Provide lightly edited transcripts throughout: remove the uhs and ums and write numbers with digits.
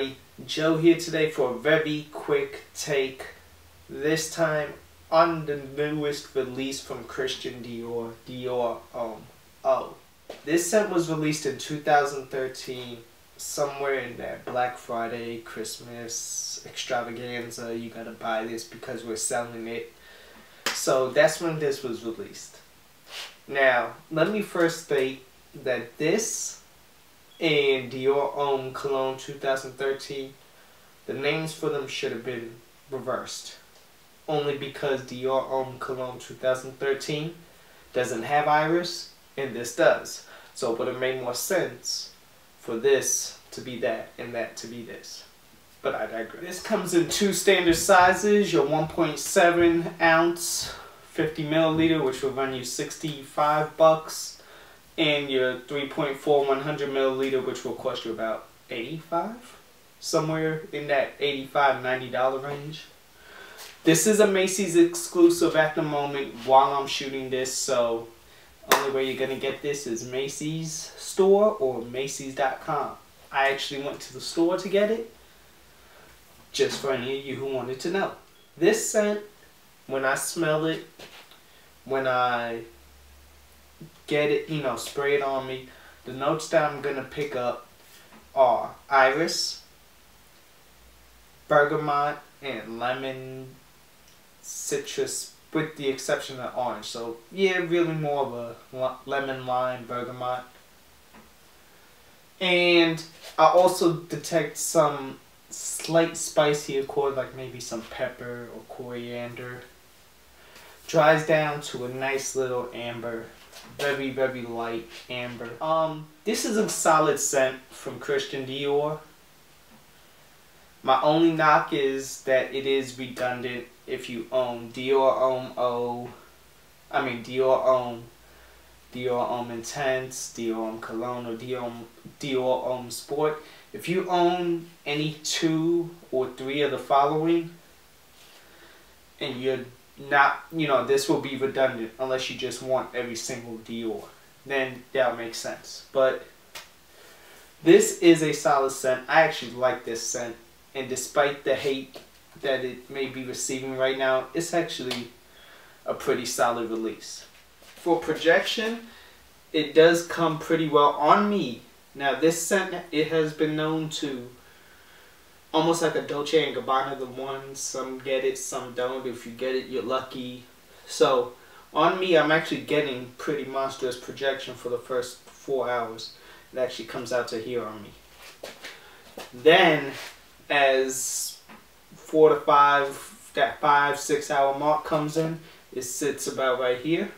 everybody, Joe here today for a very quick take. This time on the newest release from Christian Dior, Dior Homme. This scent was released in 2013, somewhere in that Black Friday, Christmas extravaganza. You gotta buy this because we're selling it. So that's when this was released. Now, let me first state that this and Dior Homme Cologne 2013, the names for them should have been reversed. Only because Dior Homme Cologne 2013 doesn't have iris and this does. So it would have made more sense for this to be that and that to be this. But I digress. This comes in two standard sizes, your 1.7 ounce 50 milliliter, which will run you $65. And your 3.4 100 milliliter, which will cost you about $85, somewhere in that $85-$90 range. This is a Macy's exclusive at the moment while I'm shooting this, so only way you're gonna get this is Macy's store or Macy's.com. I actually went to the store to get it, just for any of you who wanted to know. This scent, when I smell it, when I get it, spray it on me, the notes that I'm gonna pick up are iris, bergamot, and lemon citrus, with the exception of orange. So yeah, really more of a lemon, lime, bergamot. And I also detect some slight spicy accord, like maybe some pepper or coriander. Dries down to a nice little amber. Very, very light amber. This is a solid scent from Christian Dior. My only knock is that it is redundant if you own Dior Homme Dior Homme, Dior Homme Intense, Dior Homme Cologne, or Dior Homme Sport. If you own any 2 or 3 of the following, and you're not, this will be redundant unless you just want every single Dior, then that'll make sense. But this is a solid scent. I actually like this scent, and despite the hate that it may be receiving right now, it's actually a pretty solid release. For projection, it does come pretty well on me. Now this scent, it has been known to almost like a Dolce & Gabbana, the one, some get it, some don't. If you get it, you're lucky. So on me, I'm actually getting pretty monstrous projection for the first 4 hours. It actually comes out to here on me. Then as 4 to 5, that 5-6 hour mark comes in, it sits about right here.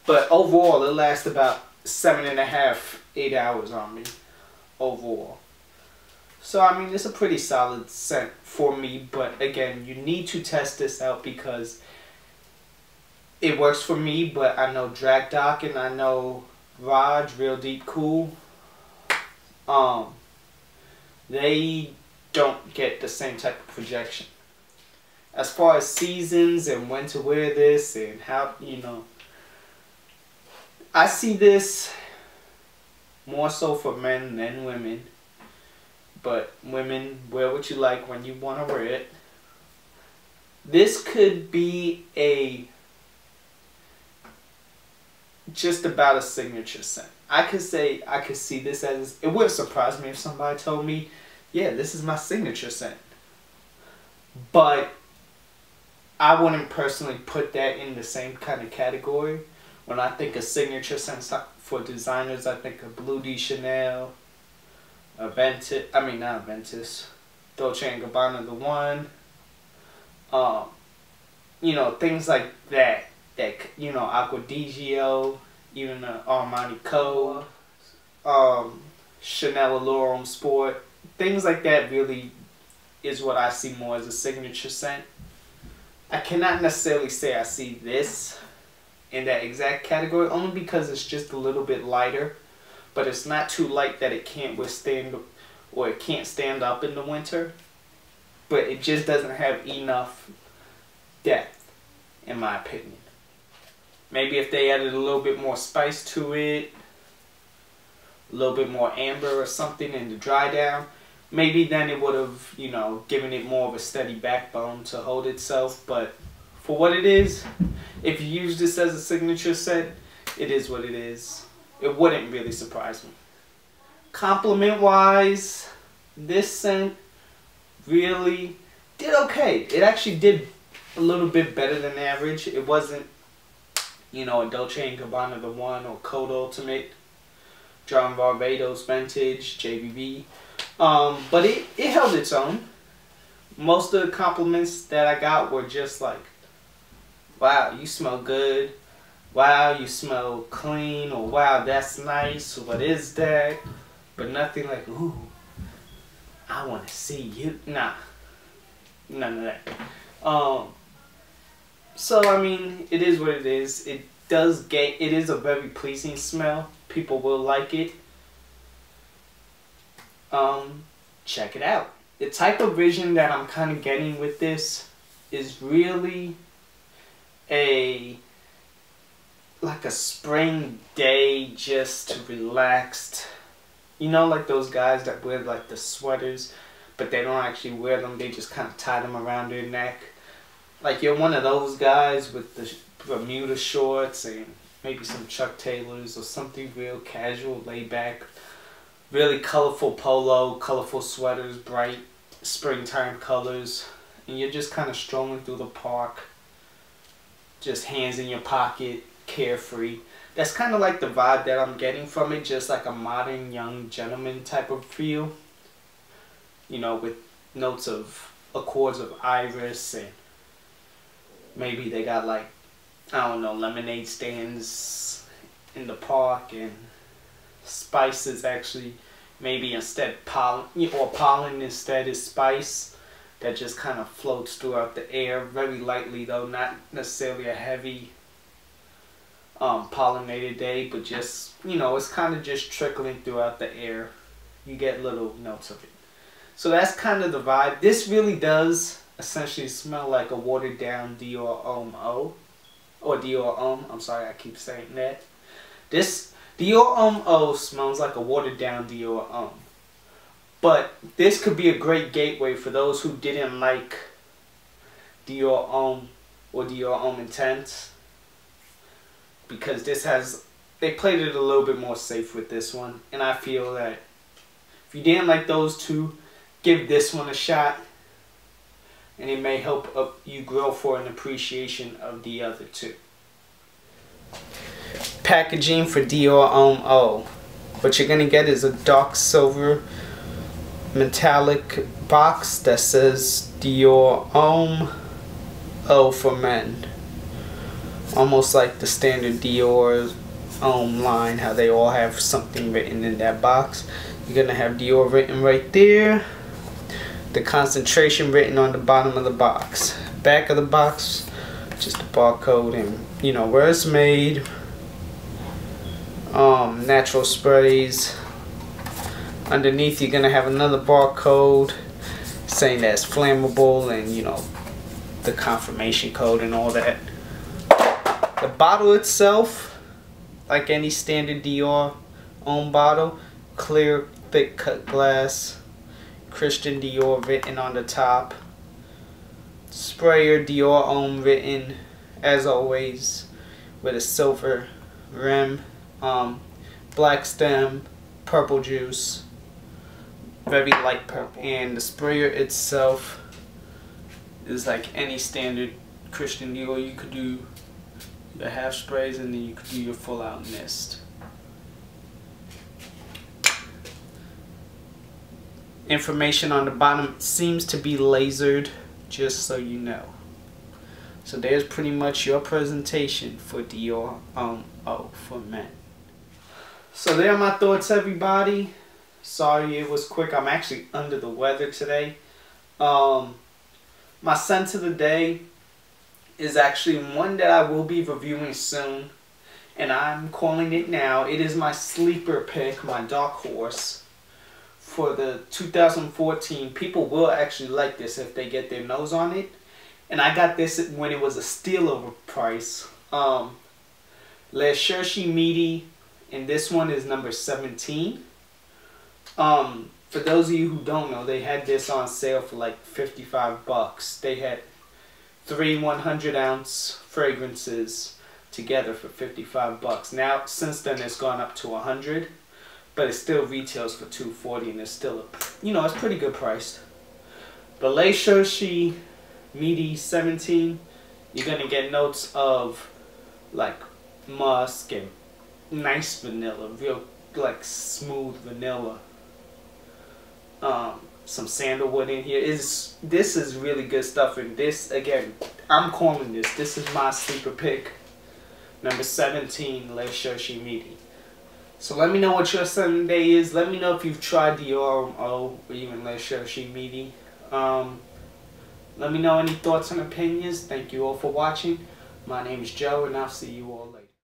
But overall, it lasts about 7.5-8 hours on me overall. So I mean, it's a pretty solid scent for me, but again, you need to test this out because it works for me, but I know Drag Doc and I know Raj, Real Deep Cool, they don't get the same type of projection. As far as seasons and when to wear this and how, I see this more so for men than women. But women, wear what you like when you want to wear it. This could be just about a signature scent. I could see this as, it wouldn't surprise me if somebody told me, yeah, this is my signature scent. But I wouldn't personally put that in the same kind of category. When I think of signature scents for designers, I think of Blue de Chanel, Dolce & Gabbana, the one, things like that, Acqua di Gio, even Armani Co, Chanel Allure Homme Sport, things like that really is what I see more as a signature scent. I cannot necessarily say I see this in that exact category, only because it's just a little bit lighter. But it's not too light that it can't withstand or it can't stand up in the winter. But it just doesn't have enough depth, in my opinion. Maybe if they added a little bit more spice to it, a little bit more amber or something in the dry down, maybe then it would have, you know, given it more of a steady backbone to hold itself. But for what it is, if you use this as a signature set, it is what it is. It wouldn't really surprise me. Compliment wise, this scent really did okay. It actually did a little bit better than average. It wasn't, you know, a Dolce & Gabbana The One or Code Ultimate, John Barbados Vintage, JBB. But it held its own. Most of the compliments that I got were just like, wow, you smell good. Wow, you smell clean. Or wow, that's nice. What is that? But nothing like, ooh, I want to see you. Nah, none of that. So I mean, it is what it is. It is a very pleasing smell. People will like it. Check it out. The type of vision that I'm kind of getting with this is really like a spring day, just relaxed. You know, like those guys that wear like the sweaters, but they don't actually wear them. They just kind of tie them around their neck. Like you're one of those guys with the Bermuda shorts and maybe some Chuck Taylors or something real casual, laid back. Really colorful polo, colorful sweaters, bright springtime colors. And you're just kind of strolling through the park. Just hands in your pocket, carefree. That's kind of like the vibe that I'm getting from it. Just like a modern young gentleman type of feel. You know, with notes of accords of iris, and maybe they got like, I don't know, lemonade stands in the park, and spices actually, maybe instead pollen, or pollen instead is spice that just kind of floats throughout the air very lightly though, not necessarily a heavy pollinated day, but just, you know, it's kind of just trickling throughout the air. You get little notes of it. So that's kind of the vibe. This really does essentially smell like a watered down Dior Homme O. Or Dior Homme, I'm sorry, I keep saying that. This Dior Homme O smells like a watered down Dior Homme. But this could be a great gateway for those who didn't like Dior Homme or Dior Homme Intense. Because this has, they played it a little bit more safe with this one. And I feel that if you didn't like those two, give this one a shot. And it may help you grow for an appreciation of the other two. Packaging for Dior Homme O. What you're going to get is a dark silver metallic box that says Dior Homme O for men. Almost like the standard Dior Homme line, how they all have something written in that box. You're going to have Dior written right there. The concentration written on the bottom of the box. Back of the box, just a barcode and, you know, where it's made. Natural sprays. Underneath you're going to have another barcode saying that's flammable and, you know, the confirmation code and all that. The bottle itself, like any standard Dior Homme bottle, clear, thick cut glass, Christian Dior written on the top, sprayer Dior Homme written as always with a silver rim, black stem, purple juice, very light purple, and the sprayer itself is like any standard Christian Dior. You could do the half sprays and then you could do your full out mist. Information on the bottom seems to be lasered, just so you know. So there's pretty much your presentation for Dior Homme O for men. So there are my thoughts, everybody. Sorry it was quick. I'm actually under the weather today. My scent of the day is actually one that I will be reviewing soon, and I'm calling it now. It is my sleeper pick, my dark horse for the 2014. People will actually like this if they get their nose on it, and I got this when it was a steal over price. Le Cherche Midi, and this one is number 17. For those of you who don't know, they had this on sale for like $55. They had 3 100-ounce fragrances together for $55. Now, since then, it's gone up to $100, but it still retails for $240, and it's still a, you know, it's pretty good priced. The Le Cherche Midi 17, you're gonna get notes of like musk and nice vanilla, real like smooth vanilla. Some sandalwood in here. This is really good stuff, and this, again, I'm calling this. This is my sleeper pick. Number 17, Le Cherche Midi. So let me know what your Sunday is. Let me know if you've tried Dior Homme or even Le Cherche Midi. Let me know any thoughts and opinions. Thank you all for watching. My name is Joe, and I'll see you all later.